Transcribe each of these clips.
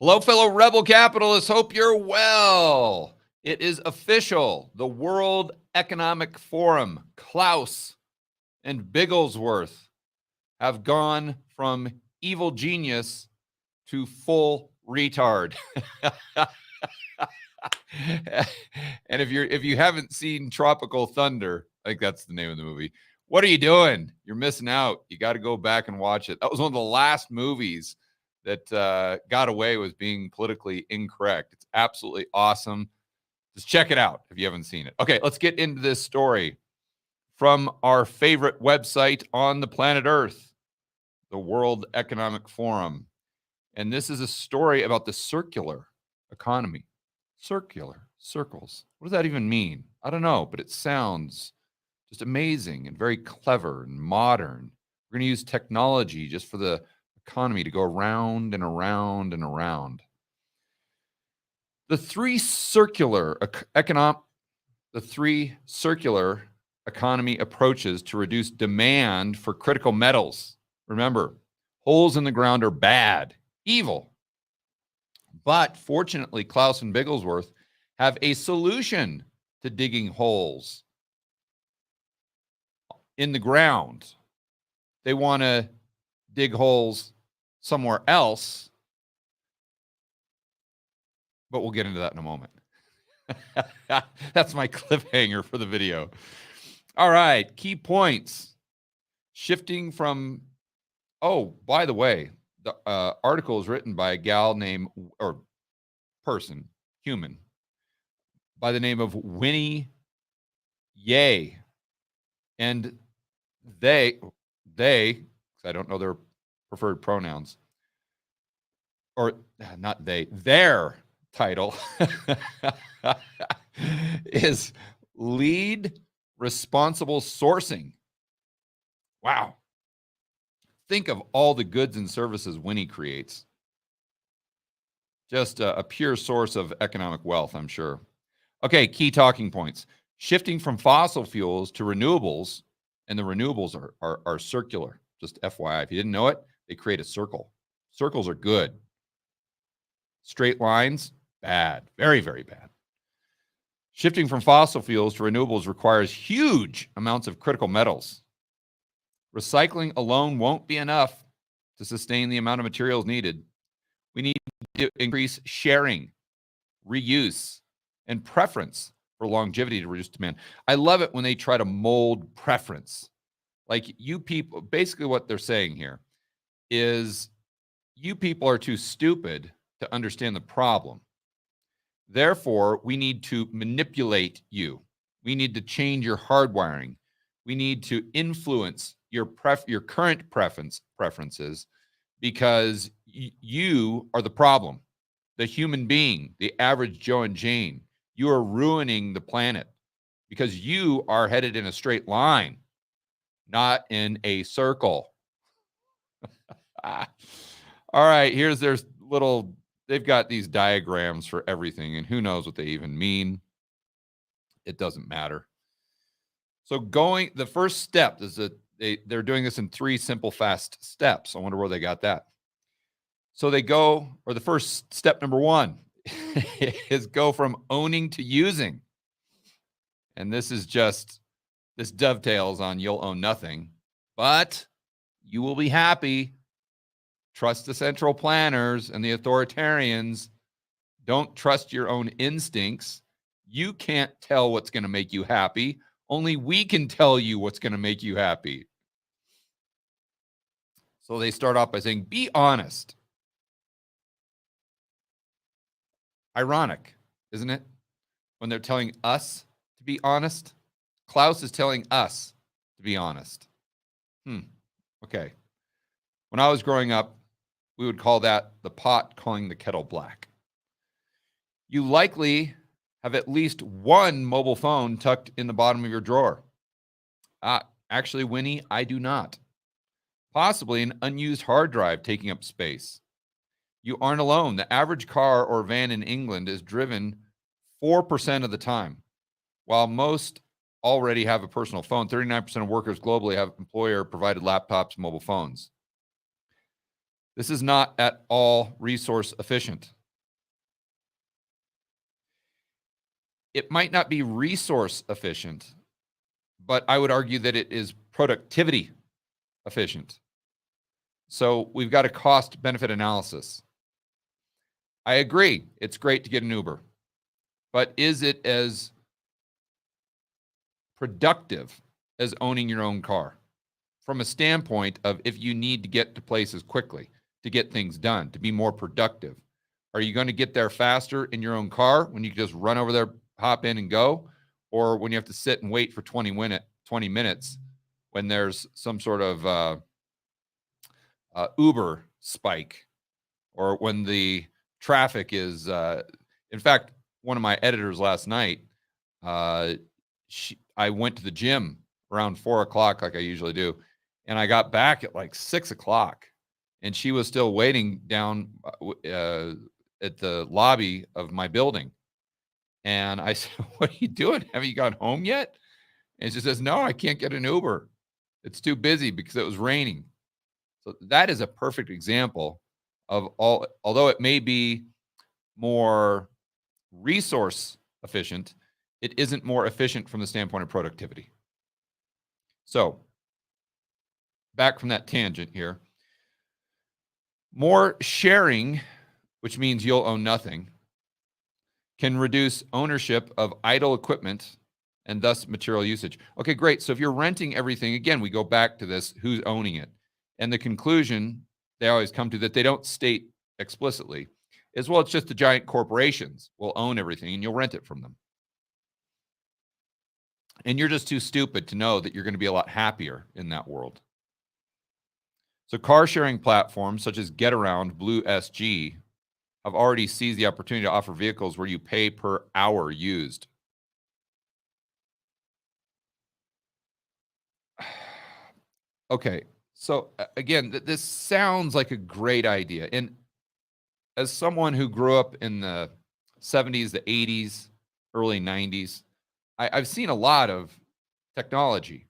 Hello, fellow rebel capitalists. Hope you're well. It is official. The World Economic Forum, Klaus and Bigglesworth, have gone from evil genius to full retard. And if you haven't seen Tropical Thunder, I think that's the name of the movie. What are you doing? You're missing out. You got to go back and watch it. That was one of the last movies that got away with being politically incorrect. It's absolutely awesome. Just check it out if you haven't seen it. Okay, let's get into this story from our favorite website on the planet Earth, the World Economic Forum. And this is a story about the circular economy. Circular, circles. What does that even mean? I don't know, but it sounds just amazing and very clever and modern. We're going to use technology just for the economy to go around and around and around. The three circular economy approaches to reduce demand for critical metals. Remember, holes in the ground are bad, evil. But fortunately, Klaus and Bigglesworth have a solution to digging holes in the ground. They want to dig holes somewhere else, but we'll get into that in a moment. That's my cliffhanger for the video. All right, key points. Shifting from, oh, by the way, the article is written by a gal named, or person, human, by the name of Winnie Yeh. And they, I don't know their preferred pronouns, or not they, their title is Lead Responsible Sourcing. Wow. Think of all the goods and services Winnie creates. Just a pure source of economic wealth, I'm sure. Okay, key talking points. Shifting from fossil fuels to renewables, and the renewables are circular. Just FYI, if you didn't know it, they create a circle. Circles are good. Straight lines, bad. Very, very bad. Shifting from fossil fuels to renewables requires huge amounts of critical metals. Recycling alone won't be enough to sustain the amount of materials needed. We need to increase sharing, reuse, and preference for longevity to reduce demand. I love it when they try to mold preference. Like, you people, basically what they're saying here is you people are too stupid to understand the problem. Therefore, we need to manipulate you. We need to change your hardwiring. We need to influence your current preferences, because you are the problem. The human being, the average Joe and Jane, you are ruining the planet because you are headed in a straight line, not in a circle. All right, here's their little, they've got these diagrams for everything, and who knows what they even mean. It doesn't matter. So the first step is that they're doing this in 3 simple, fast steps. I wonder where they got that. So they go, or the first step, number 1, is go from owning to using. And this dovetails on you'll own nothing, but you will be happy. Trust the central planners and the authoritarians. Don't trust your own instincts. You can't tell what's going to make you happy. Only we can tell you what's going to make you happy. So they start off by saying, be honest. Ironic, isn't it? When they're telling us to be honest, Klaus is telling us to be honest. Okay. When I was growing up, we would call that the pot calling the kettle black. You likely have at least one mobile phone tucked in the bottom of your drawer. Actually, Winnie, I do not. Possibly an unused hard drive taking up space. You aren't alone. The average car or van in England is driven 4% of the time. While most already have a personal phone, 39% of workers globally have employer-provided laptops and mobile phones. This is not at all resource efficient. It might not be resource efficient, but I would argue that it is productivity efficient. So we've got a cost benefit analysis. I agree, it's great to get an Uber, but is it as productive as owning your own car? From a standpoint of if you need to get to places quickly, to get things done, to be more productive, are you going to get there faster in your own car when you can just run over there, hop in and go? Or when you have to sit and wait for 20 minutes when there's some sort of Uber spike, or when the traffic is, in fact, one of my editors last night, I went to the gym around 4 o'clock like I usually do, and I got back at like 6 o'clock, and she was still waiting down at the lobby of my building. And I said, "What are you doing? Haven't you gone home yet?" And she says, "No, I can't get an Uber. It's too busy because it was raining." So that is a perfect example of although it may be more resource efficient, it isn't more efficient from the standpoint of productivity. So back from that tangent here. More sharing, which means you'll own nothing, can reduce ownership of idle equipment and thus material usage. Okay, great. So if you're renting everything, again, we go back to this, who's owning it? And the conclusion they always come to, that they don't state explicitly, is, well, it's just the giant corporations will own everything and you'll rent it from them. And you're just too stupid to know that you're going to be a lot happier in that world. So car sharing platforms such as GetAround, Blue SG, have already seized the opportunity to offer vehicles where you pay per hour used. Okay, so again, this sounds like a great idea. And as someone who grew up in the 70s, the 80s, early 90s, I've seen a lot of technology.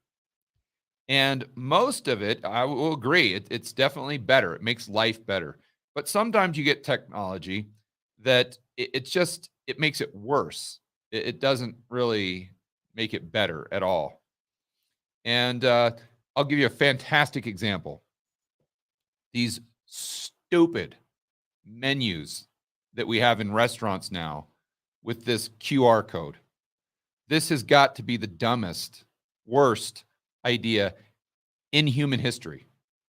And most of it, I will agree, it's definitely better. It makes life better. But sometimes you get technology that it makes it worse. It doesn't really make it better at all. And I'll give you a fantastic example. These stupid menus that we have in restaurants now with this QR code. This has got to be the dumbest, worst idea in human history,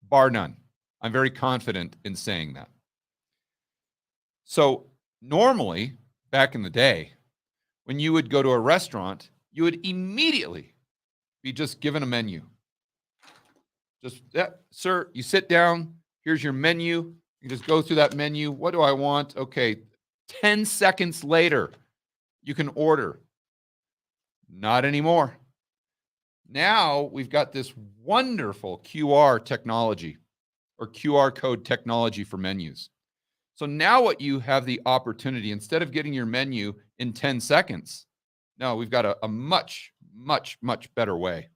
bar none. I'm very confident in saying that. So normally, back in the day, when you would go to a restaurant, you would immediately be just given a menu. Just, yeah, sir, you sit down, here's your menu. You just go through that menu. What do I want? Okay, 10 seconds later, you can order. Not anymore. Now we've got this wonderful QR technology, or QR code technology for menus. So now what you have the opportunity, instead of getting your menu in 10 seconds, no, we've got a much, much, much better way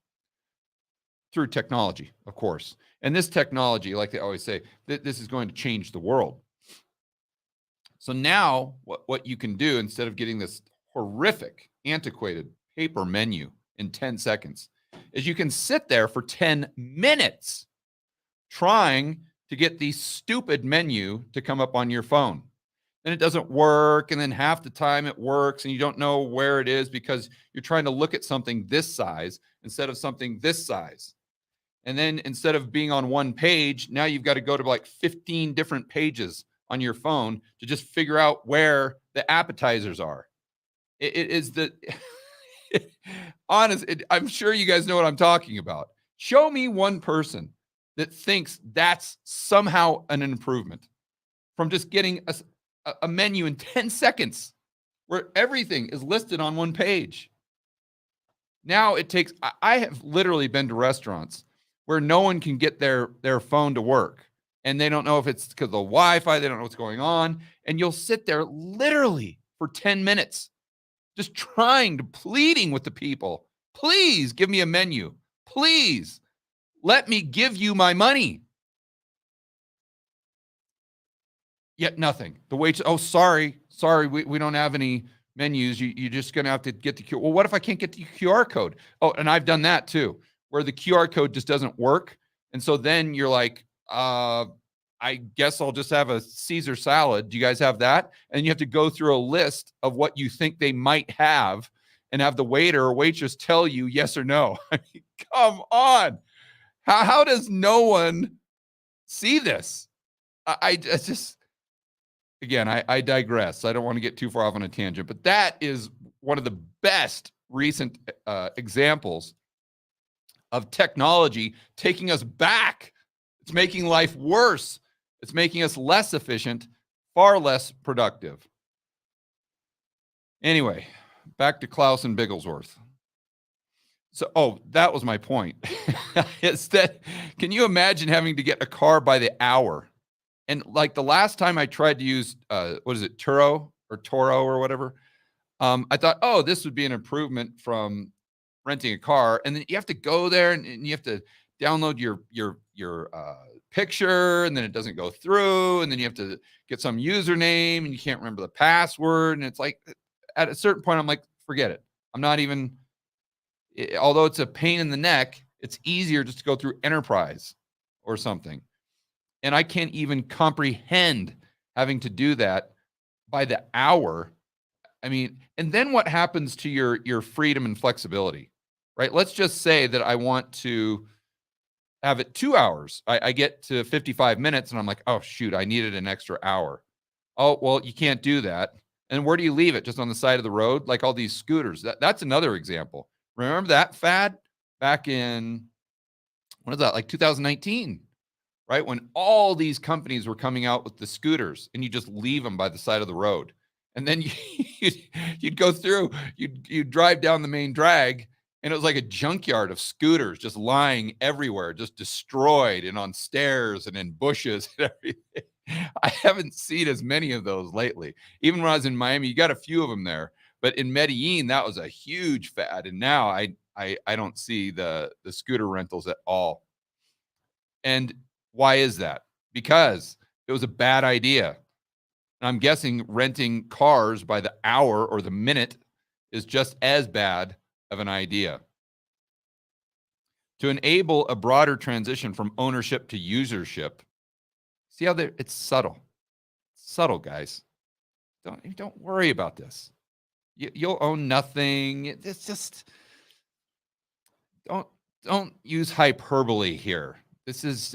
through technology, of course. And this technology, like they always say, this is going to change the world. So now what you can do, instead of getting this horrific, antiquated paper menu in 10 seconds, is you can sit there for 10 minutes trying to get the stupid menu to come up on your phone. And it doesn't work, and then half the time it works, and you don't know where it is because you're trying to look at something this size instead of something this size. And then instead of being on one page, now you've got to go to like 15 different pages on your phone to just figure out where the appetizers are. It is the honest. I'm sure you guys know what I'm talking about. Show me one person that thinks that's somehow an improvement from just getting a menu in 10 seconds where everything is listed on one page. Now it takes, I have literally been to restaurants where no one can get their phone to work, and they don't know if it's because of the Wi-Fi, they don't know what's going on, and you'll sit there literally for 10 minutes just pleading with the people, please give me a menu, please let me give you my money. Yet nothing. The waitress, oh, sorry, we don't have any menus. You're just going to have to get the QR. Well, what if I can't get the QR code? Oh, and I've done that too, where the QR code just doesn't work. And so then you're like, I guess I'll just have a Caesar salad. Do you guys have that? And you have to go through a list of what you think they might have and have the waiter or waitress tell you yes or no. I mean, come on. How does no one see this? I just, again, I digress. I don't want to get too far off on a tangent, but that is one of the best recent examples of technology taking us back. It's making life worse. It's making us less efficient, far less productive. Anyway, back to Klaus and Bigglesworth. So, that was my point. Is that, can you imagine having to get a car by the hour? And like the last time I tried to use, what is it, Turo or whatever, I thought, this would be an improvement from renting a car. And then you have to go there and you have to download your picture, and then it doesn't go through, and then you have to get some username, and you can't remember the password. And it's like, at a certain point, I'm like, forget it. I'm not even, although it's a pain in the neck, it's easier just to go through Enterprise or something. And I can't even comprehend having to do that by the hour. I mean, and then what happens to your freedom and flexibility, right? Let's just say that I want to have it 2 hours. I get to 55 minutes and I'm like, oh, shoot, I needed an extra hour. Oh, well, you can't do that. And where do you leave it? Just on the side of the road? Like all these scooters. That's another example. Remember that fad back in, what is that, like 2019, right? When all these companies were coming out with the scooters and you just leave them by the side of the road. And then you'd go through, you'd drive down the main drag, and it was like a junkyard of scooters just lying everywhere, just destroyed and on stairs and in bushes and everything. I haven't seen as many of those lately. Even when I was in Miami, you got a few of them there. But in Medellin, that was a huge fad. And now I don't see the scooter rentals at all. And why is that? Because it was a bad idea. And I'm guessing renting cars by the hour or the minute is just as bad of an idea. To enable a broader transition from ownership to usership, see how it's subtle. Subtle, guys. Don't worry about this. You'll own nothing. It's just, don't use hyperbole here. This is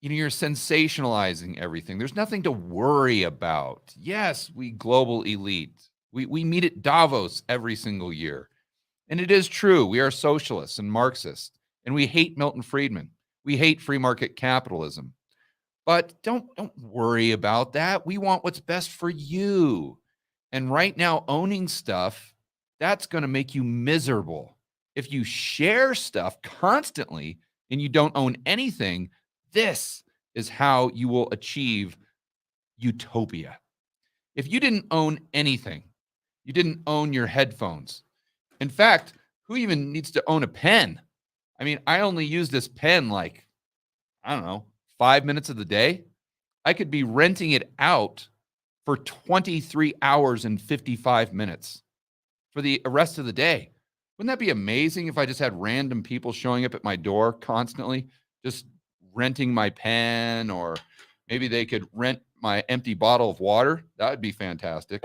you're sensationalizing everything. There's nothing to worry about. Yes, we global elite. We meet at Davos every single year. And it is true. We are socialists and Marxists, and we hate Milton Friedman. We hate free market capitalism. But don't worry about that. We want what's best for you. And right now, owning stuff, that's going to make you miserable. If you share stuff constantly and you don't own anything, this is how you will achieve utopia. If you didn't own anything, you didn't own your headphones. In fact, who even needs to own a pen? I mean, I only use this pen like, I don't know, 5 minutes of the day. I could be renting it out for 23 hours and 55 minutes for the rest of the day. Wouldn't that be amazing if I just had random people showing up at my door constantly, just renting my pen, or maybe they could rent my empty bottle of water? That would be fantastic.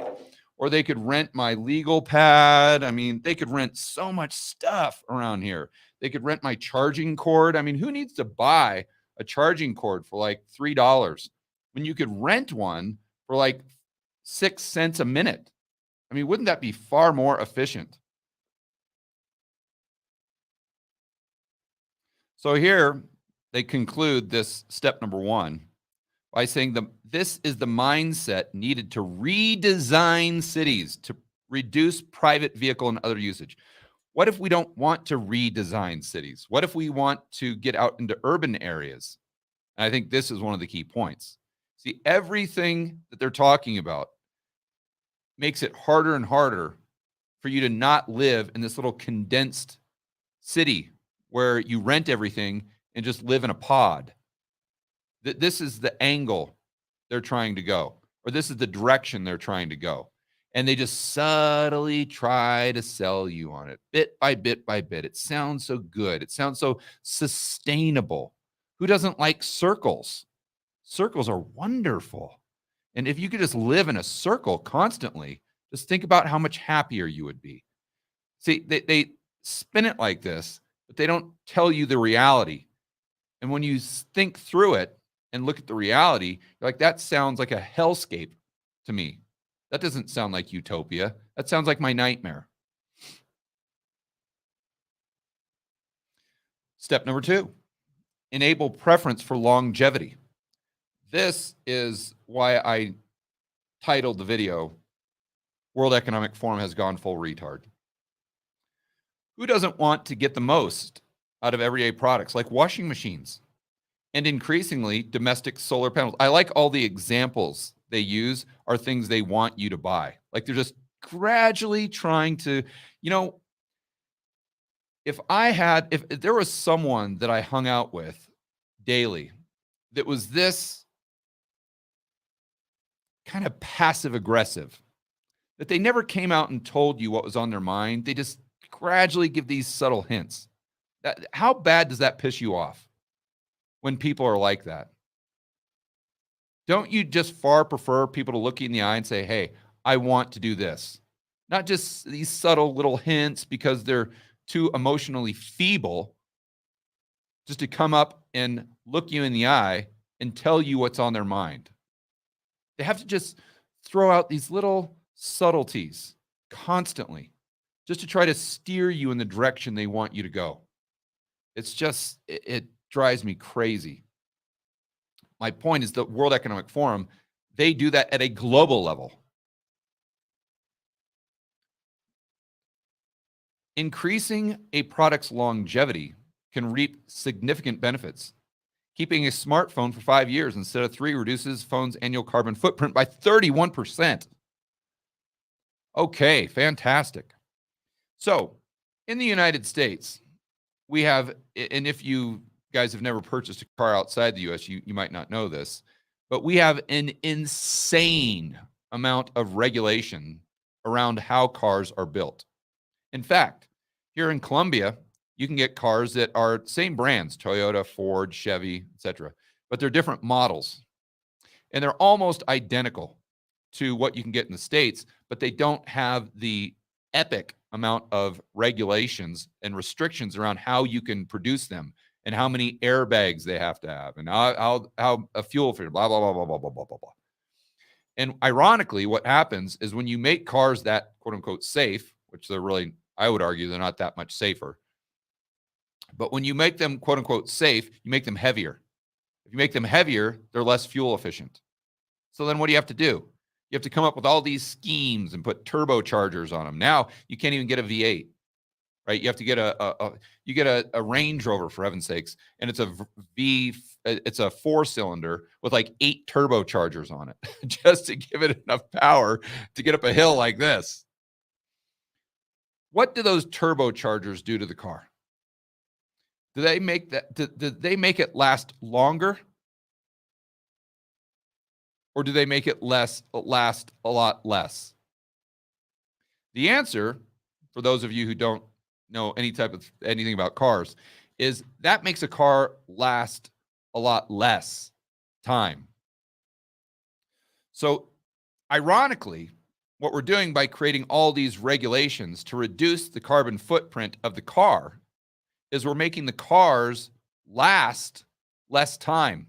Or they could rent my legal pad. I mean, they could rent so much stuff around here. They could rent my charging cord. I mean, who needs to buy a charging cord for like $3 when you could rent one for like 6 cents a minute? I mean, wouldn't that be far more efficient? So here they conclude this step number 1 by saying this is the mindset needed to redesign cities to reduce private vehicle and other usage. What if we don't want to redesign cities? What if we want to get out into urban areas? And I think this is one of the key points. See, everything that they're talking about makes it harder and harder for you to not live in this little condensed city where you rent everything and just live in a pod. This is the angle they're trying to go, or this is the direction they're trying to go. And they just subtly try to sell you on it bit by bit by bit. It sounds so good. It sounds so sustainable. Who doesn't like circles? Circles are wonderful. And if you could just live in a circle constantly, just think about how much happier you would be. See, they spin it like this, but they don't tell you the reality. And when you think through it and look at the reality, you're like, that sounds like a hellscape to me. That doesn't sound like utopia. That sounds like my nightmare. Step number 2, enable preference for longevity. This is why I titled the video, World Economic Forum has gone full retard. Who doesn't want to get the most out of everyday products like washing machines and increasingly domestic solar panels? I like all the examples they use are things they want you to buy. Like they're just gradually trying to, if there was someone that I hung out with daily that was this kind of passive aggressive, that they never came out and told you what was on their mind, they just gradually give these subtle hints. How bad does that piss you off when people are like that? Don't you just far prefer people to look you in the eye and say, hey, I want to do this? Not just these subtle little hints because they're too emotionally feeble, just to come up and look you in the eye and tell you what's on their mind. They have to just throw out these little subtleties constantly just to try to steer you in the direction they want you to go. It's just, it drives me crazy. My point is the World Economic Forum, they do that at a global level. Increasing a product's longevity can reap significant benefits. Keeping a smartphone for 5 years instead of 3 reduces phone's annual carbon footprint by 31%. Okay, fantastic. So, in the United States, we have, and if you guys have never purchased a car outside the US, you might not know this, but we have an insane amount of regulation around how cars are built. In fact, here in Colombia, you can get cars that are same brands, Toyota, Ford, Chevy, etc., but they're different models. And they're almost identical to what you can get in the States, but they don't have the epic amount of regulations and restrictions around how you can produce them and how many airbags they have to have and how a fuel filter, blah, blah, blah, blah, blah, blah, blah, blah, blah. And ironically, what happens is when you make cars that quote unquote safe, which they're really, I would argue they're not that much safer, but when you make them quote unquote safe, you make them heavier. If you make them heavier, they're less fuel efficient. So then what do you have to do? You have to come up with all these schemes and put turbochargers on them. Now you can't even get a V8, right? You have to get a Range Rover, for heaven's sakes, and it's a 4-cylinder with like 8 turbochargers on it just to give it enough power to get up a hill like this. What do those turbochargers do to the car? Do they make that? Do they make it last longer? Or do they make it last a lot less? The answer, for those of you who don't know anything about cars, is that makes a car last a lot less time. So, ironically, what we're doing by creating all these regulations to reduce the carbon footprint of the car is we're making the cars last less time.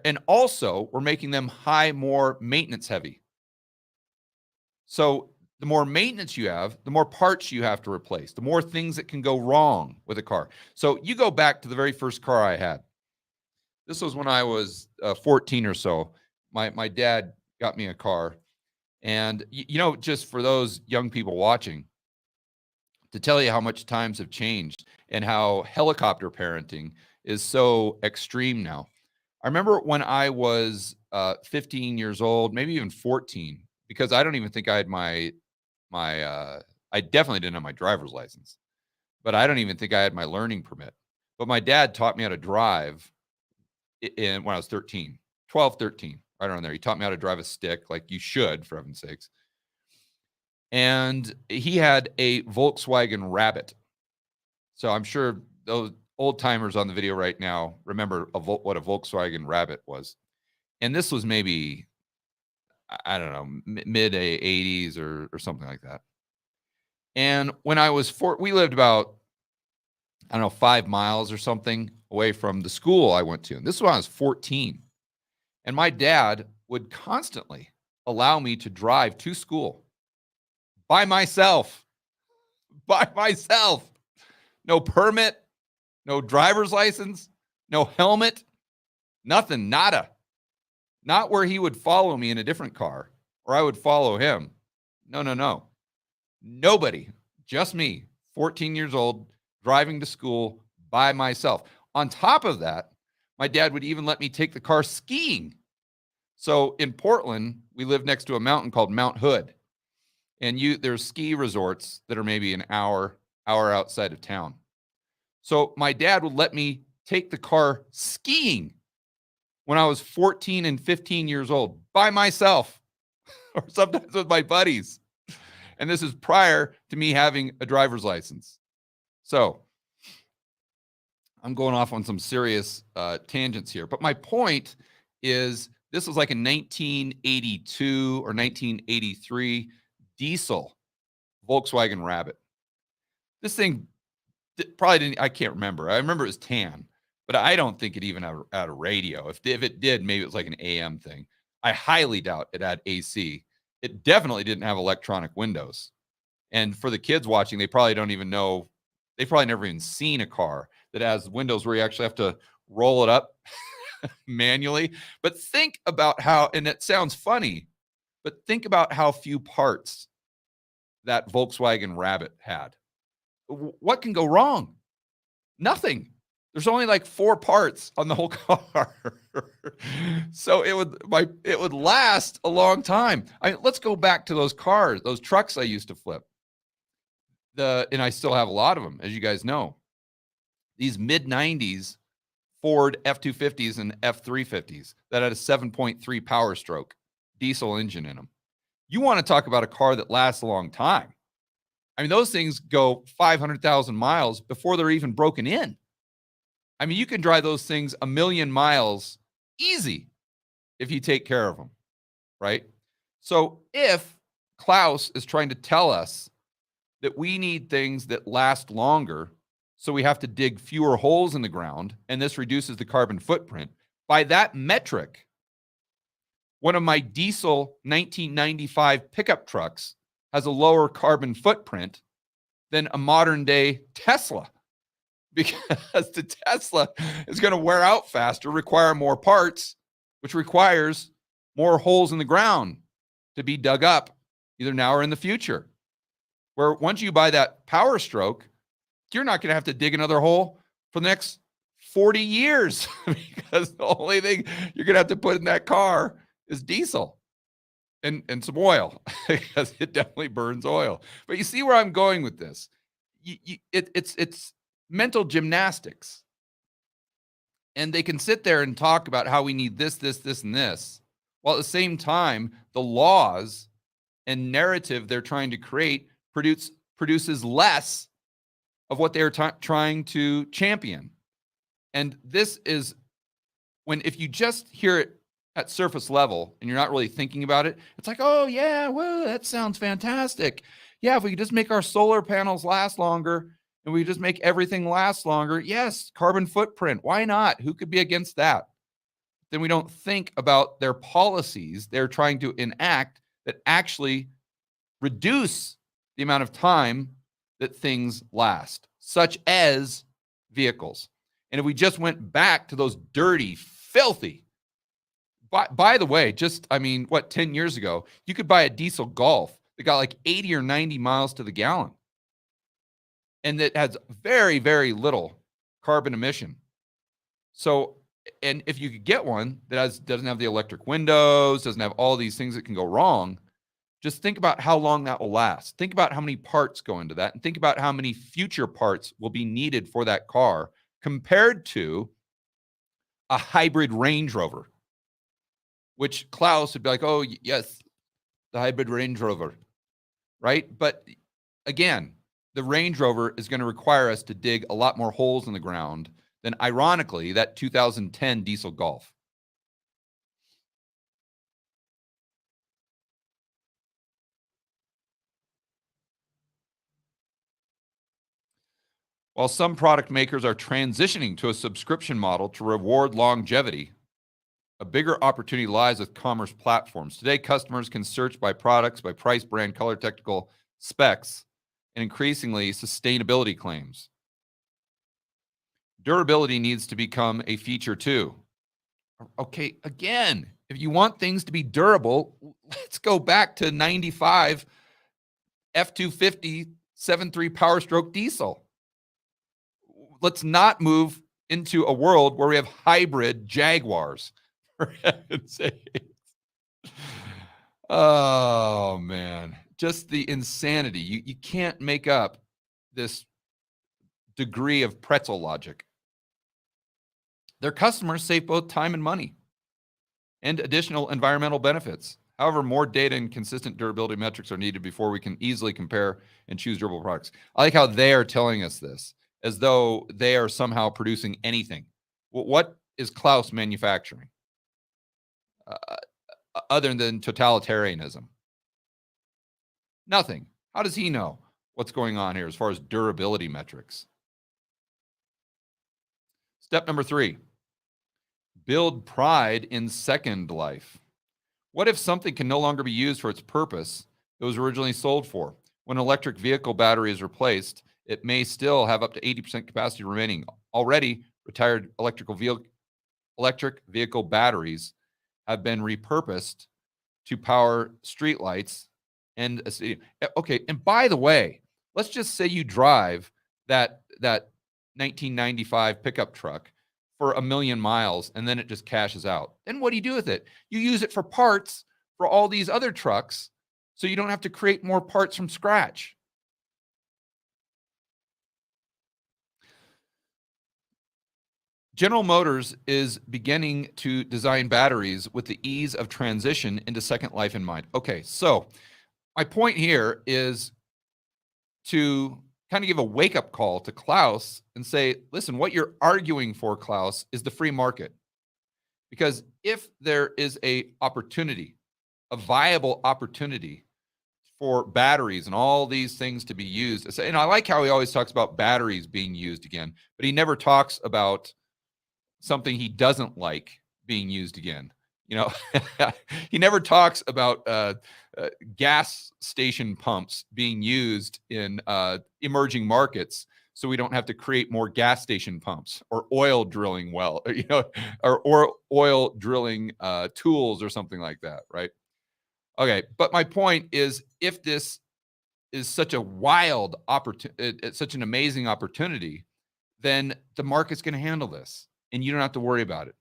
And also, we're making them more maintenance heavy. So the more maintenance you have, the more parts you have to replace, the more things that can go wrong with a car. So you go back to the very first car I had. This was when I was 14 or so. My dad got me a car. And, just for those young people watching, to tell you how much times have changed and how helicopter parenting is so extreme now. I remember when I was 15 years old, maybe even 14, because I don't even think I had I definitely didn't have my driver's license, but I don't even think I had my learning permit. But my dad taught me how to drive when I was 13, 12, 13, right around there. He taught me how to drive a stick, like you should, for heaven's sakes. And he had a Volkswagen Rabbit. So I'm sure those old timers on the video right now remember what a Volkswagen Rabbit was. And this was maybe, I don't know, mid 80s or something like that. And when I was we lived about, I don't know, 5 miles or something away from the school I went to. And this was when I was 14. And my dad would constantly allow me to drive to school by myself. By myself. No permit, no driver's license, no helmet, nothing, nada. Not where he would follow me in a different car or I would follow him. No, no, no. Nobody, just me, 14 years old, driving to school by myself. On top of that, my dad would even let me take the car skiing. So in Portland, we live next to a mountain called Mount Hood. And there's ski resorts that are maybe an hour outside of town. So my dad would let me take the car skiing when I was 14 and 15 years old by myself, or sometimes with my buddies. And this is prior to me having a driver's license. So I'm going off on some serious tangents here. But my point is, this was like a 1982 or 1983 diesel Volkswagen Rabbit. This thing probably didn't, I can't remember. I remember it was tan, but I don't think it even had a radio. If it did, maybe it was like an AM thing. I highly doubt it had AC. It definitely didn't have electronic windows. And for the kids watching, they probably don't even know. They've probably never even seen a car that has windows where you actually have to roll it up manually. But think about how, and it sounds funny, but think about how few parts that Volkswagen Rabbit had. What can go wrong? Nothing. There's only like 4 parts on the whole car. So it would last a long time. Let's go back to those cars, those trucks I used to flip. And I still have a lot of them, as you guys know. These mid-90s Ford F-250s and F-350s that had a 7.3 power stroke diesel engine in them. You want to talk about a car that lasts a long time. I mean, those things go 500,000 miles before they're even broken in. I mean, you can drive those things 1 million miles easy if you take care of them, right? So if Klaus is trying to tell us that we need things that last longer, so we have to dig fewer holes in the ground, and this reduces the carbon footprint, by that metric, one of my diesel 1995 pickup trucks has a lower carbon footprint than a modern day Tesla, because the Tesla is going to wear out faster, require more parts, which requires more holes in the ground to be dug up either now or in the future. Where once you buy that Power Stroke, you're not going to have to dig another hole for the next 40 years because the only thing you're going to have to put in that car is diesel and some oil, because it definitely burns oil. But you see where I'm going with this. It's mental gymnastics. And they can sit there and talk about how we need this, and this, while at the same time, the laws and narrative they're trying to create produces less of what they're trying to champion. And this is if you just hear it at surface level and you're not really thinking about it, it's like, oh yeah, well, that sounds fantastic. Yeah, if we could just make our solar panels last longer and we just make everything last longer, yes, carbon footprint, why not? Who could be against that? Then we don't think about their policies they're trying to enact that actually reduce the amount of time that things last, such as vehicles. And if we just went back to those dirty, filthy, by the way, 10 years ago, you could buy a diesel Golf that got like 80 or 90 miles to the gallon. And that has very, very little carbon emission. So, and if you could get one that doesn't have the electric windows, doesn't have all these things that can go wrong, just think about how long that will last. Think about how many parts go into that, and think about how many future parts will be needed for that car compared to a hybrid Range Rover, which Klaus would be like, oh, yes, the hybrid Range Rover, right? But again, the Range Rover is going to require us to dig a lot more holes in the ground than, ironically, that 2010 diesel Golf. While some product makers are transitioning to a subscription model to reward longevity, a bigger opportunity lies with commerce platforms. Today, customers can search by products, by price, brand, color, technical specs, and increasingly sustainability claims. Durability needs to become a feature too. Okay, again, if you want things to be durable, let's go back to 95 F250 7.3 Power Stroke diesel. Let's not move into a world where we have hybrid Jaguars. For heaven's sake. Oh, man. Just the insanity. You can't make up this degree of pretzel logic. Their customers save both time and money and additional environmental benefits. However, more data and consistent durability metrics are needed before we can easily compare and choose durable products. I like how they are telling us this, as though they are somehow producing anything. What is Klaus manufacturing? Other than totalitarianism? Nothing. How does he know what's going on here as far as durability metrics? Step number 3, build pride in second life. What if something can no longer be used for its purpose it was originally sold for? When an electric vehicle battery is replaced, it may still have up to 80% capacity remaining. Already, retired electric vehicle batteries have been repurposed to power streetlights and a stadium. Okay, and by the way, let's just say you drive that 1995 pickup truck for 1 million miles and then it just cashes out. Then what do you do with it? You use it for parts for all these other trucks so you don't have to create more parts from scratch. General Motors is beginning to design batteries with the ease of transition into second life in mind. Okay, so my point here is to kind of give a wake-up call to Klaus and say, listen, what you're arguing for, Klaus, is the free market. Because if there is a opportunity, a viable opportunity for batteries and all these things to be used, and I like how he always talks about batteries being used again, but he never talks about something he doesn't like being used again. You know, he never talks about gas station pumps being used in emerging markets, so we don't have to create more gas station pumps, or oil drilling or oil drilling tools or something like that, right? Okay, but my point is, if this is such a wild opportunity, it's such an amazing opportunity, then the market's going to handle this, and you don't have to worry about it.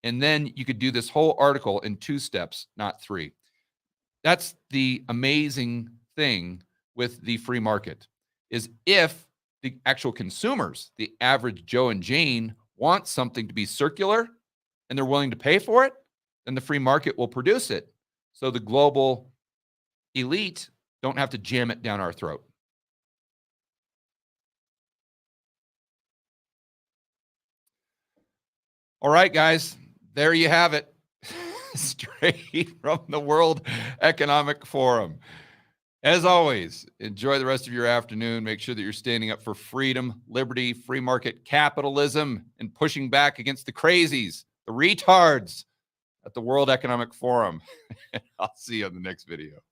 And then you could do this whole article in 2 steps, not 3. That's the amazing thing with the free market, is if the actual consumers, the average Joe and Jane, want something to be circular and they're willing to pay for it, then the free market will produce it. So the global elite don't have to jam it down our throat. All right, guys, there you have it. Straight from the World Economic Forum. As always, enjoy the rest of your afternoon. Make sure that you're standing up for freedom, liberty, free market capitalism, and pushing back against the crazies, the retards at the World Economic Forum. I'll see you on the next video.